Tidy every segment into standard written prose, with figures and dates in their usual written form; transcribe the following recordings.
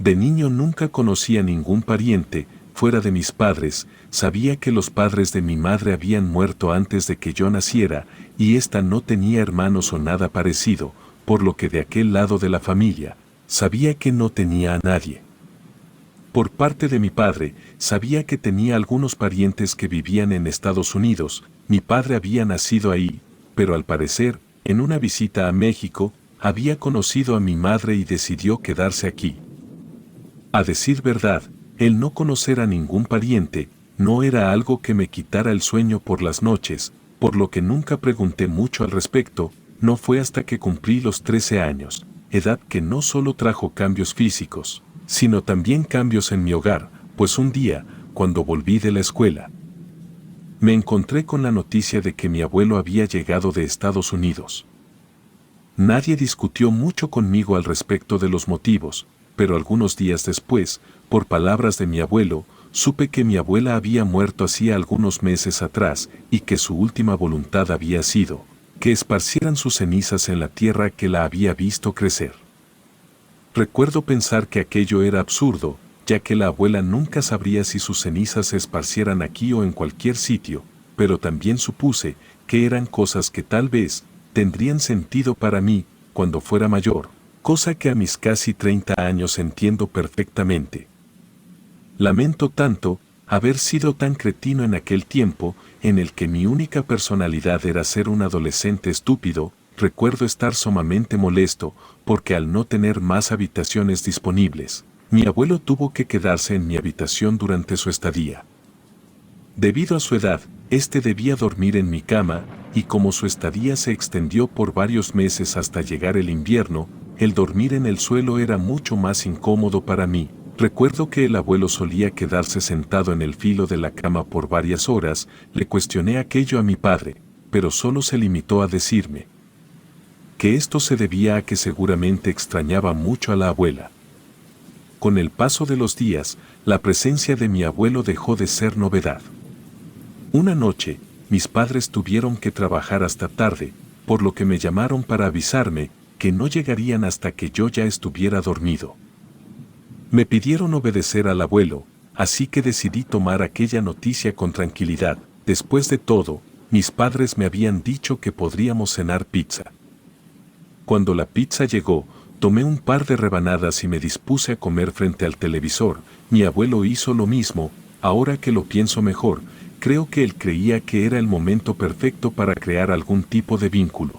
De niño nunca conocí a ningún pariente, fuera de mis padres, sabía que los padres de mi madre habían muerto antes de que yo naciera, y ésta no tenía hermanos o nada parecido, por lo que de aquel lado de la familia, sabía que no tenía a nadie. Por parte de mi padre, sabía que tenía algunos parientes que vivían en Estados Unidos, mi padre había nacido ahí, pero al parecer, en una visita a México, había conocido a mi madre y decidió quedarse aquí. A decir verdad, el no conocer a ningún pariente, no era algo que me quitara el sueño por las noches, por lo que nunca pregunté mucho al respecto, no fue hasta que cumplí los 13 años, edad que no solo trajo cambios físicos, sino también cambios en mi hogar, pues un día, cuando volví de la escuela, me encontré con la noticia de que mi abuelo había llegado de Estados Unidos. Nadie discutió mucho conmigo al respecto de los motivos, pero algunos días después, por palabras de mi abuelo, supe que mi abuela había muerto hacía algunos meses atrás y que su última voluntad había sido que esparcieran sus cenizas en la tierra que la había visto crecer. Recuerdo pensar que aquello era absurdo, ya que la abuela nunca sabría si sus cenizas se esparcieran aquí o en cualquier sitio, pero también supuse que eran cosas que tal vez tendrían sentido para mí cuando fuera mayor, cosa que a mis casi 30 años entiendo perfectamente. Lamento tanto haber sido tan cretino en aquel tiempo en el que mi única personalidad era ser un adolescente estúpido. Recuerdo estar sumamente molesto porque al no tener más habitaciones disponibles, mi abuelo tuvo que quedarse en mi habitación durante su estadía. Debido a su edad, este debía dormir en mi cama, y como su estadía se extendió por varios meses hasta llegar el invierno, el dormir en el suelo era mucho más incómodo para mí. Recuerdo que el abuelo solía quedarse sentado en el filo de la cama por varias horas. Le cuestioné aquello a mi padre, pero solo se limitó a decirme que esto se debía a que seguramente extrañaba mucho a la abuela. Con el paso de los días, la presencia de mi abuelo dejó de ser novedad. Una noche, mis padres tuvieron que trabajar hasta tarde, por lo que me llamaron para avisarme que no llegarían hasta que yo ya estuviera dormido. Me pidieron obedecer al abuelo, así que decidí tomar aquella noticia con tranquilidad. Después de todo, mis padres me habían dicho que podríamos cenar pizza. Cuando la pizza llegó, tomé un par de rebanadas y me dispuse a comer frente al televisor. Mi abuelo hizo lo mismo. Ahora que lo pienso mejor, creo que él creía que era el momento perfecto para crear algún tipo de vínculo.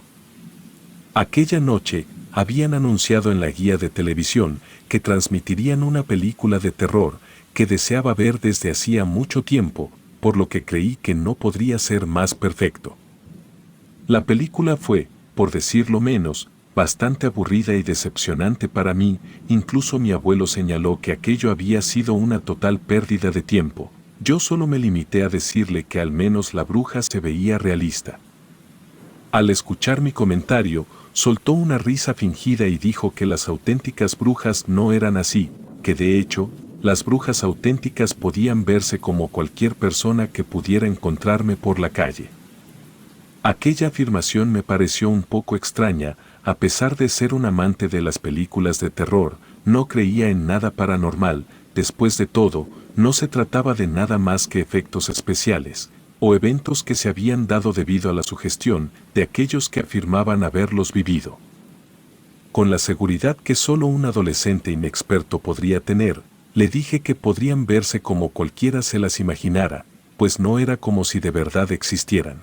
Aquella noche, habían anunciado en la guía de televisión que transmitirían una película de terror que deseaba ver desde hacía mucho tiempo, por lo que creí que no podría ser más perfecto. La película fue, por decirlo menos, bastante aburrida y decepcionante para mí. Incluso mi abuelo señaló que aquello había sido una total pérdida de tiempo. Yo solo me limité a decirle que al menos la bruja se veía realista. Al escuchar mi comentario, soltó una risa fingida y dijo que las auténticas brujas no eran así, que de hecho, las brujas auténticas podían verse como cualquier persona que pudiera encontrarme por la calle. Aquella afirmación me pareció un poco extraña. A pesar de ser un amante de las películas de terror, no creía en nada paranormal. Después de todo, no se trataba de nada más que efectos especiales, o eventos que se habían dado debido a la sugestión de aquellos que afirmaban haberlos vivido. Con la seguridad que solo un adolescente inexperto podría tener, le dije que podrían verse como cualquiera se las imaginara, pues no era como si de verdad existieran.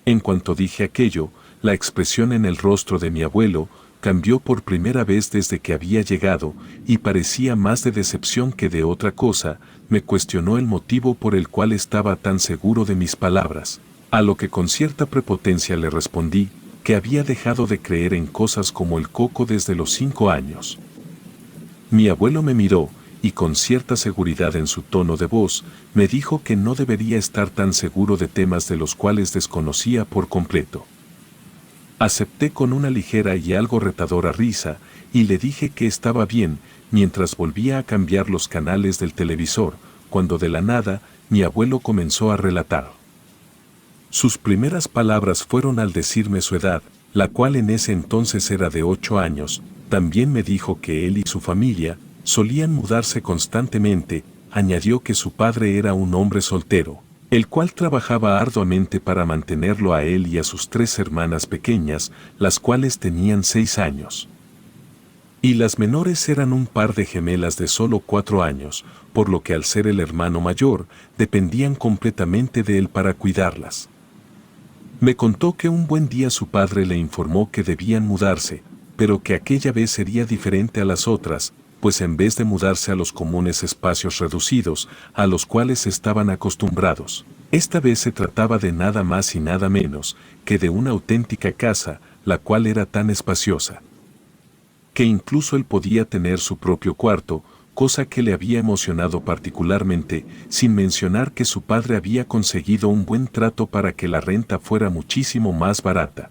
En cuanto dije aquello, la expresión en el rostro de mi abuelo cambió por primera vez desde que había llegado, y parecía más de decepción que de otra cosa. Me cuestionó el motivo por el cual estaba tan seguro de mis palabras, a lo que con cierta prepotencia le respondí que había dejado de creer en cosas como el coco desde los 5 años. Mi abuelo me miró, y con cierta seguridad en su tono de voz, me dijo que no debería estar tan seguro de temas de los cuales desconocía por completo. Acepté con una ligera y algo retadora risa, y le dije que estaba bien, mientras volvía a cambiar los canales del televisor, cuando de la nada, mi abuelo comenzó a relatar. Sus primeras palabras fueron al decirme su edad, la cual en ese entonces era de 8 años. También me dijo que él y su familia Solían mudarse constantemente, añadió que su padre era un hombre soltero, el cual trabajaba arduamente para mantenerlo a él y a sus 3 hermanas pequeñas, las cuales tenían 6 años. Y las menores eran un par de gemelas de solo 4 años, por lo que al ser el hermano mayor, dependían completamente de él para cuidarlas. Me contó que un buen día su padre le informó que debían mudarse, pero que aquella vez sería diferente a las otras, pues en vez de mudarse a los comunes espacios reducidos, a los cuales estaban acostumbrados, esta vez se trataba de nada más y nada menos que de una auténtica casa, la cual era tan espaciosa que incluso él podía tener su propio cuarto, cosa que le había emocionado particularmente, sin mencionar que su padre había conseguido un buen trato para que la renta fuera muchísimo más barata.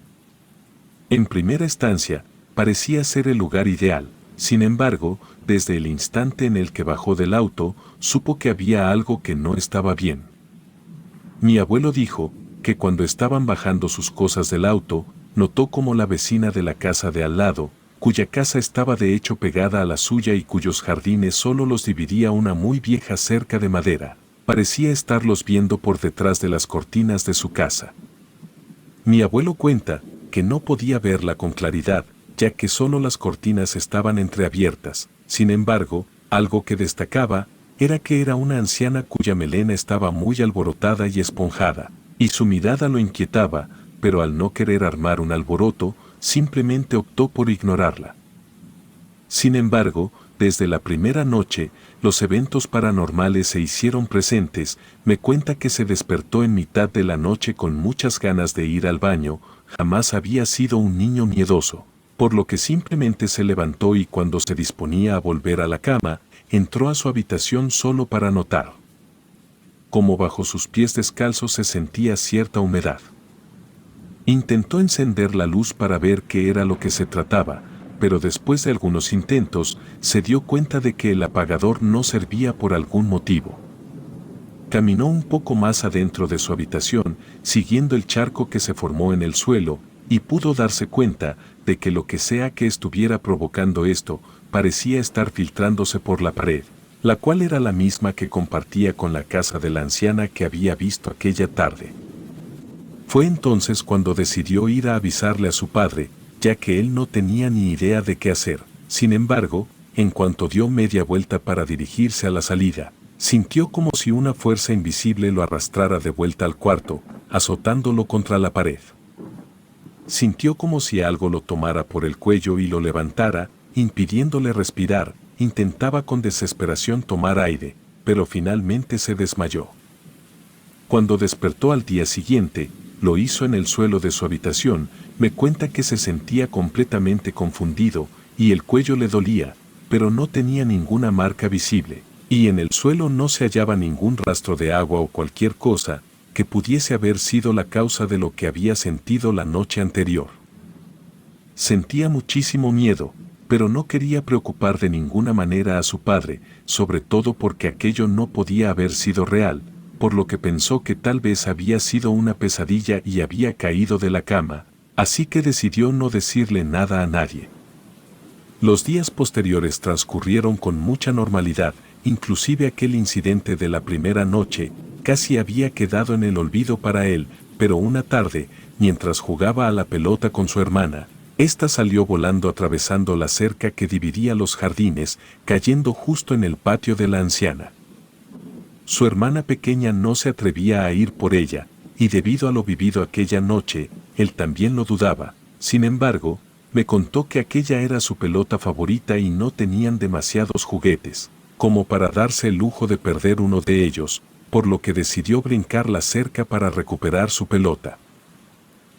En primera instancia, parecía ser el lugar ideal. Sin embargo, desde el instante en el que bajó del auto, supo que había algo que no estaba bien. Mi abuelo dijo que cuando estaban bajando sus cosas del auto, notó como la vecina de la casa de al lado, cuya casa estaba de hecho pegada a la suya y cuyos jardines solo los dividía una muy vieja cerca de madera, parecía estarlos viendo por detrás de las cortinas de su casa. Mi abuelo cuenta que no podía verla con claridad, ya que solo las cortinas estaban entreabiertas. Sin embargo, algo que destacaba era que era una anciana cuya melena estaba muy alborotada y esponjada, y su mirada lo inquietaba, pero al no querer armar un alboroto, simplemente optó por ignorarla. Sin embargo, desde la primera noche, los eventos paranormales se hicieron presentes. Me cuenta que se despertó en mitad de la noche con muchas ganas de ir al baño. Jamás había sido un niño miedoso, por lo que simplemente se levantó y cuando se disponía a volver a la cama, entró a su habitación solo para notar cómo bajo sus pies descalzos se sentía cierta humedad. Intentó encender la luz para ver qué era lo que se trataba, pero después de algunos intentos, se dio cuenta de que el apagador no servía por algún motivo. Caminó un poco más adentro de su habitación, siguiendo el charco que se formó en el suelo, y pudo darse cuenta de que lo que sea que estuviera provocando esto, parecía estar filtrándose por la pared, la cual era la misma que compartía con la casa de la anciana que había visto aquella tarde. Fue entonces cuando decidió ir a avisarle a su padre, ya que él no tenía ni idea de qué hacer. Sin embargo, en cuanto dio media vuelta para dirigirse a la salida, sintió como si una fuerza invisible lo arrastrara de vuelta al cuarto, azotándolo contra la pared. Sintió como si algo lo tomara por el cuello y lo levantara, impidiéndole respirar. Intentaba con desesperación tomar aire, pero finalmente se desmayó. Cuando despertó al día siguiente, lo hizo en el suelo de su habitación. Me cuenta que se sentía completamente confundido y el cuello le dolía, pero no tenía ninguna marca visible, y en el suelo no se hallaba ningún rastro de agua o cualquier cosa que pudiese haber sido la causa de lo que había sentido la noche anterior. Sentía muchísimo miedo, pero no quería preocupar de ninguna manera a su padre, sobre todo porque aquello no podía haber sido real, por lo que pensó que tal vez había sido una pesadilla y había caído de la cama, así que decidió no decirle nada a nadie. Los días posteriores transcurrieron con mucha normalidad, inclusive aquel incidente de la primera noche casi había quedado en el olvido para él, pero una tarde, mientras jugaba a la pelota con su hermana, ésta salió volando atravesando la cerca que dividía los jardines, cayendo justo en el patio de la anciana. Su hermana pequeña no se atrevía a ir por ella, y debido a lo vivido aquella noche, él también lo dudaba. Sin embargo, me contó que aquella era su pelota favorita y no tenían demasiados juguetes, como para darse el lujo de perder uno de ellos, por lo que decidió brincar la cerca para recuperar su pelota.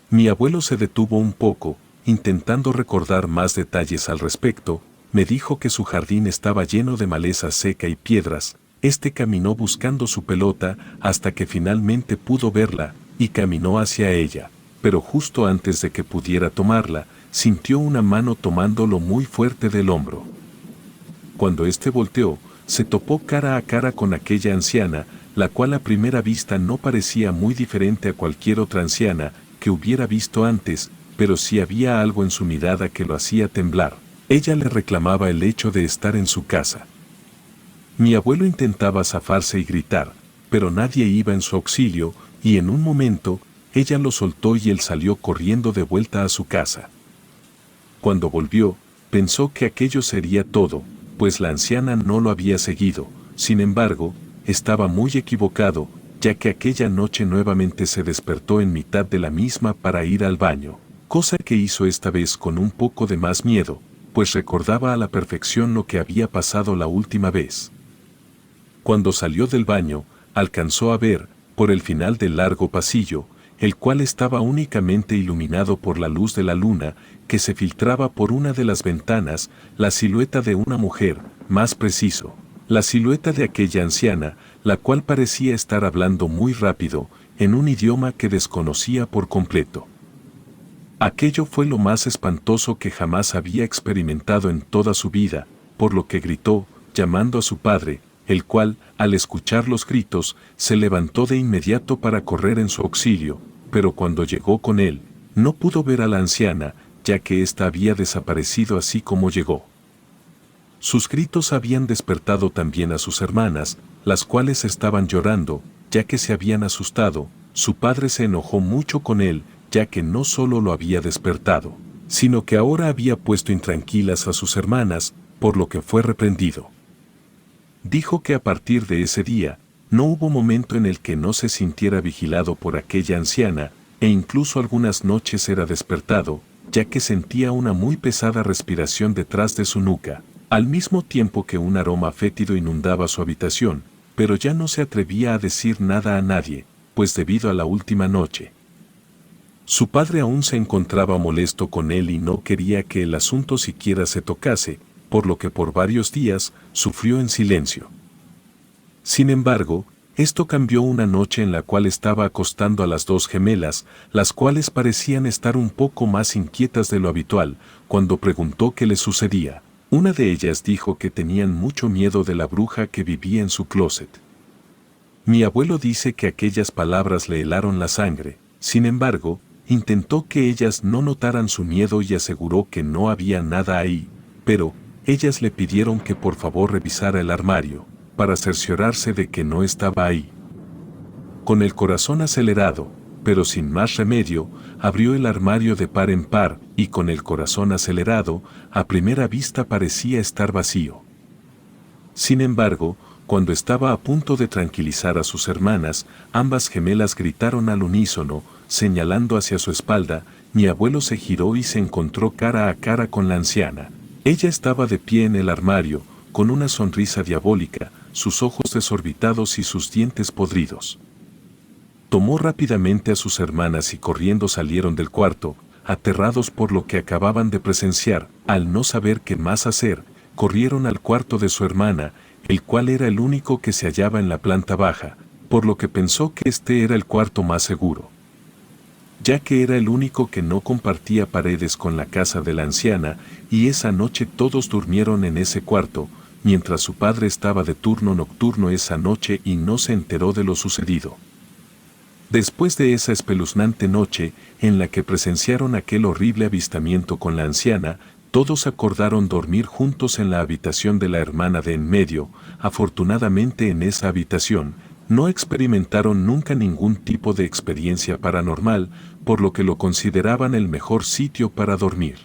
Mi abuelo se detuvo un poco, intentando recordar más detalles al respecto. Me dijo que su jardín estaba lleno de maleza seca y piedras. Caminó buscando su pelota hasta que finalmente pudo verla, y caminó hacia ella, pero justo antes de que pudiera tomarla, sintió una mano tomándolo muy fuerte del hombro. Cuando volteó, se topó cara a cara con aquella anciana, la cual a primera vista no parecía muy diferente a cualquier otra anciana que hubiera visto antes, pero sí había algo en su mirada que lo hacía temblar. Ella le reclamaba el hecho de estar en su casa. Mi abuelo intentaba zafarse y gritar, pero nadie iba en su auxilio, y en un momento, ella lo soltó y él salió corriendo de vuelta a su casa. Cuando volvió, pensó que aquello sería todo, pues la anciana no lo había seguido. Sin embargo, estaba muy equivocado, ya que aquella noche nuevamente se despertó en mitad de la misma para ir al baño, cosa que hizo esta vez con un poco de más miedo, pues recordaba a la perfección lo que había pasado la última vez. Cuando salió del baño, alcanzó a ver, por el final del largo pasillo, el cual estaba únicamente iluminado por la luz de la luna, que se filtraba por una de las ventanas, la silueta de una mujer, más preciso, la silueta de aquella anciana, la cual parecía estar hablando muy rápido, en un idioma que desconocía por completo. Aquello fue lo más espantoso que jamás había experimentado en toda su vida, por lo que gritó, llamando a su padre, el cual, al escuchar los gritos, se levantó de inmediato para correr en su auxilio, pero cuando llegó con él, no pudo ver a la anciana, ya que ésta había desaparecido así como llegó. Sus gritos habían despertado también a sus hermanas, las cuales estaban llorando, ya que se habían asustado. Su padre se enojó mucho con él, ya que no solo lo había despertado, sino que ahora había puesto intranquilas a sus hermanas, por lo que fue reprendido. Dijo que a partir de ese día, no hubo momento en el que no se sintiera vigilado por aquella anciana, e incluso algunas noches era despertado, ya que sentía una muy pesada respiración detrás de su nuca, al mismo tiempo que un aroma fétido inundaba su habitación, pero ya no se atrevía a decir nada a nadie, pues debido a la última noche. Su padre aún se encontraba molesto con él y no quería que el asunto siquiera se tocase, por lo que por varios días sufrió en silencio. Sin embargo, esto cambió una noche en la cual estaba acostando a las dos gemelas, las cuales parecían estar un poco más inquietas de lo habitual, cuando preguntó qué les sucedía. Una de ellas dijo que tenían mucho miedo de la bruja que vivía en su closet. Mi abuelo dice que aquellas palabras le helaron la sangre. Sin embargo, intentó que ellas no notaran su miedo y aseguró que no había nada ahí, pero ellas le pidieron que por favor revisara el armario, para cerciorarse de que no estaba ahí. Con el corazón acelerado, pero sin más remedio, abrió el armario de par en par, y con el corazón acelerado, a primera vista parecía estar vacío. Sin embargo, cuando estaba a punto de tranquilizar a sus hermanas, ambas gemelas gritaron al unísono, señalando hacia su espalda. Mi abuelo se giró y se encontró cara a cara con la anciana. Ella estaba de pie en el armario, con una sonrisa diabólica, sus ojos desorbitados y sus dientes podridos. Tomó rápidamente a sus hermanas y corriendo salieron del cuarto, aterrados por lo que acababan de presenciar. Al no saber qué más hacer, corrieron al cuarto de su hermana, el cual era el único que se hallaba en la planta baja, por lo que pensó que este era el cuarto más seguro, ya que era el único que no compartía paredes con la casa de la anciana, y esa noche todos durmieron en ese cuarto, mientras su padre estaba de turno nocturno esa noche y no se enteró de lo sucedido. Después de esa espeluznante noche, en la que presenciaron aquel horrible avistamiento con la anciana, todos acordaron dormir juntos en la habitación de la hermana de en medio. Afortunadamente en esa habitación, no experimentaron nunca ningún tipo de experiencia paranormal, por lo que lo consideraban el mejor sitio para dormir.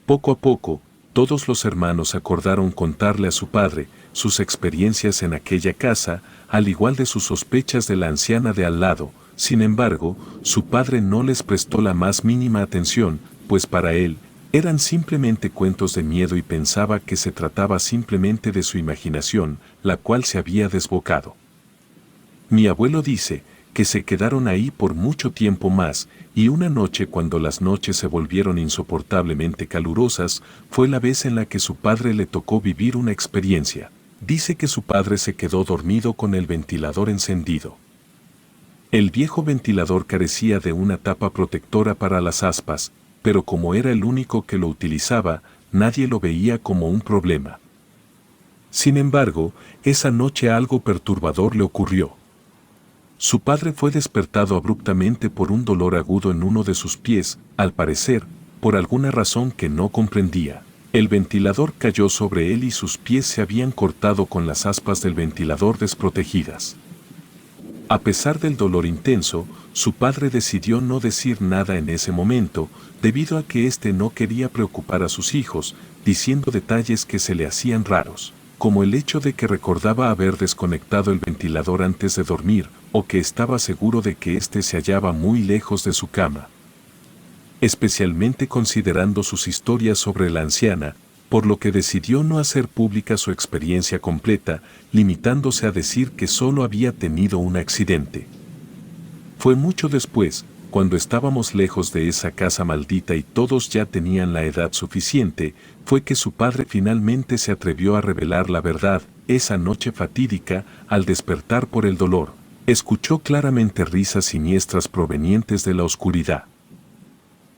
Poco a poco, todos los hermanos acordaron contarle a su padre sus experiencias en aquella casa, al igual de sus sospechas de la anciana de al lado. Sin embargo, su padre no les prestó la más mínima atención, pues para él, eran simplemente cuentos de miedo y pensaba que se trataba simplemente de su imaginación, la cual se había desbocado. Mi abuelo dice que se quedaron ahí por mucho tiempo más, y una noche cuando las noches se volvieron insoportablemente calurosas, fue la vez en la que su padre le tocó vivir una experiencia. Dice que su padre se quedó dormido con el ventilador encendido. El viejo ventilador carecía de una tapa protectora para las aspas, pero como era el único que lo utilizaba, nadie lo veía como un problema. Sin embargo, esa noche algo perturbador le ocurrió. Su padre fue despertado abruptamente por un dolor agudo en uno de sus pies, al parecer, por alguna razón que no comprendía. El ventilador cayó sobre él y sus pies se habían cortado con las aspas del ventilador desprotegidas. A pesar del dolor intenso, su padre decidió no decir nada en ese momento, debido a que éste no quería preocupar a sus hijos, diciendo detalles que se le hacían raros, como el hecho de que recordaba haber desconectado el ventilador antes de dormir, o que estaba seguro de que éste se hallaba muy lejos de su cama. Especialmente considerando sus historias sobre la anciana, por lo que decidió no hacer pública su experiencia completa, limitándose a decir que solo había tenido un accidente. Fue mucho después, cuando estábamos lejos de esa casa maldita y todos ya tenían la edad suficiente, fue que su padre finalmente se atrevió a revelar la verdad. Esa noche fatídica, al despertar por el dolor, escuchó claramente risas siniestras provenientes de la oscuridad.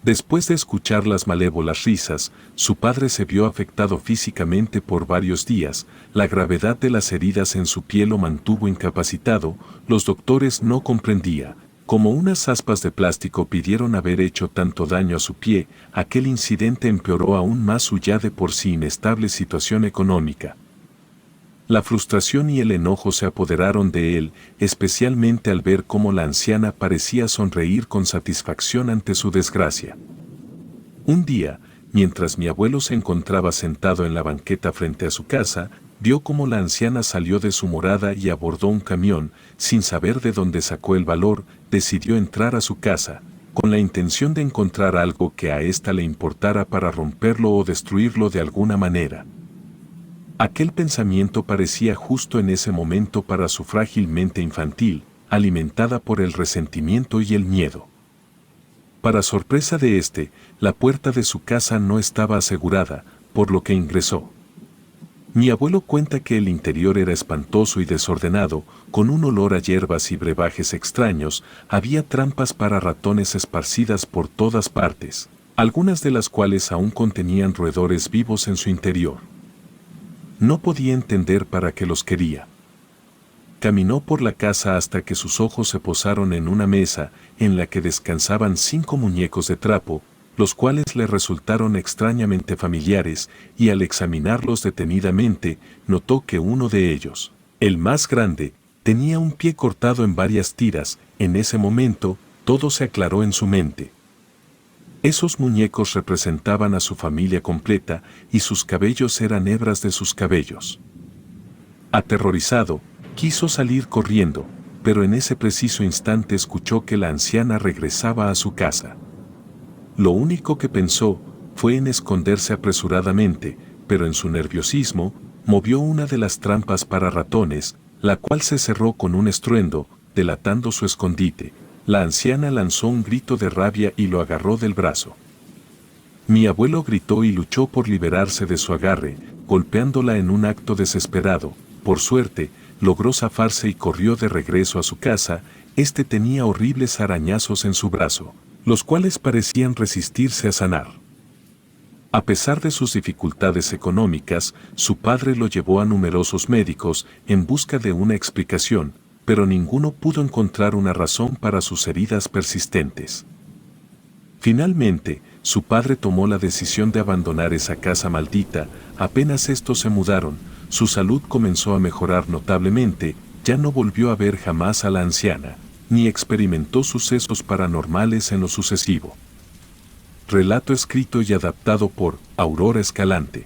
Después de escuchar las malévolas risas, su padre se vio afectado físicamente por varios días. La gravedad de las heridas en su piel lo mantuvo incapacitado. Los doctores no comprendían cómo unas aspas de plástico pudieron haber hecho tanto daño a su pie. Aquel incidente empeoró aún más su ya de por sí inestable situación económica. La frustración y el enojo se apoderaron de él, especialmente al ver cómo la anciana parecía sonreír con satisfacción ante su desgracia. Un día, mientras mi abuelo se encontraba sentado en la banqueta frente a su casa, vio cómo la anciana salió de su morada y abordó un camión. Sin saber de dónde sacó el valor, decidió entrar a su casa, con la intención de encontrar algo que a ésta le importara para romperlo o destruirlo de alguna manera. Aquel pensamiento parecía justo en ese momento para su frágil mente infantil, alimentada por el resentimiento y el miedo. Para sorpresa de éste, la puerta de su casa no estaba asegurada, por lo que ingresó. Mi abuelo cuenta que el interior era espantoso y desordenado, con un olor a hierbas y brebajes extraños. Había trampas para ratones esparcidas por todas partes, algunas de las cuales aún contenían roedores vivos en su interior. No podía entender para qué los quería. Caminó por la casa hasta que sus ojos se posaron en una mesa en la que descansaban 5 muñecos de trapo, los cuales le resultaron extrañamente familiares, y al examinarlos detenidamente, notó que uno de ellos, el más grande, tenía un pie cortado en varias tiras. En ese momento, todo se aclaró en su mente. Esos muñecos representaban a su familia completa, y sus cabellos eran hebras de sus cabellos. Aterrorizado, quiso salir corriendo, pero en ese preciso instante escuchó que la anciana regresaba a su casa. Lo único que pensó fue en esconderse apresuradamente, pero en su nerviosismo, movió una de las trampas para ratones, la cual se cerró con un estruendo, delatando su escondite. La anciana lanzó un grito de rabia y lo agarró del brazo. Mi abuelo gritó y luchó por liberarse de su agarre, golpeándola en un acto desesperado. Por suerte, logró zafarse y corrió de regreso a su casa. Este tenía horribles arañazos en su brazo, los cuales parecían resistirse a sanar. A pesar de sus dificultades económicas, su padre lo llevó a numerosos médicos en busca de una explicación, pero ninguno pudo encontrar una razón para sus heridas persistentes. Finalmente, su padre tomó la decisión de abandonar esa casa maldita. Apenas estos se mudaron, su salud comenzó a mejorar notablemente. Ya no volvió a ver jamás a la anciana, ni experimentó sucesos paranormales en lo sucesivo. Relato escrito y adaptado por Aurora Escalante.